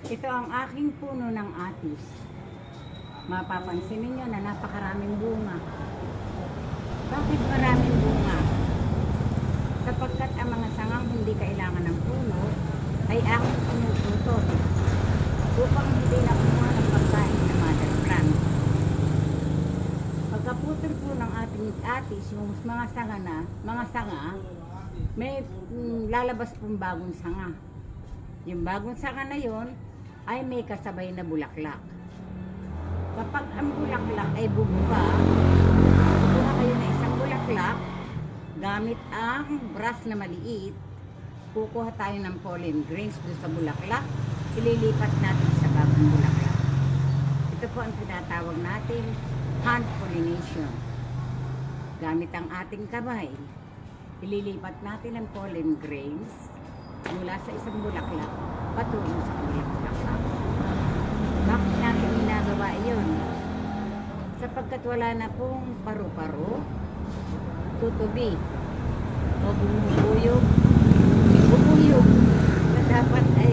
Ito ang aking puno ng atis. Mapapansin ninyo na napakaraming bunga. Bakit maraming bunga? Sapagkat ang mga sangang hindi kailangan ng puno ay aking pinututot upang hindi na kumuha ng pagkain sa mother plant. Pagkaputol po ng ating atis, yung mga sanga, may lalabas pong bagong sanga. Yung bagong sanga na yon ay may kasabay na bulaklak. Kapag ang bulaklak ay bubuka, kukuha kayo na isang bulaklak, gamit ang brush na maliit, kukuha tayo ng pollen grains doon sa bulaklak, ililipat natin sa bagong bulaklak. Ito po ang tinatawag natin hand pollination. Gamit ang ating kamay, ililipat natin ang pollen grains mula sa isang bulaklak patungo sa kabilang bulaklak. Bakit natin ginagawa iyon? Sapagkat wala na pong paru-paro, tutubi o bubuyog na dapat ay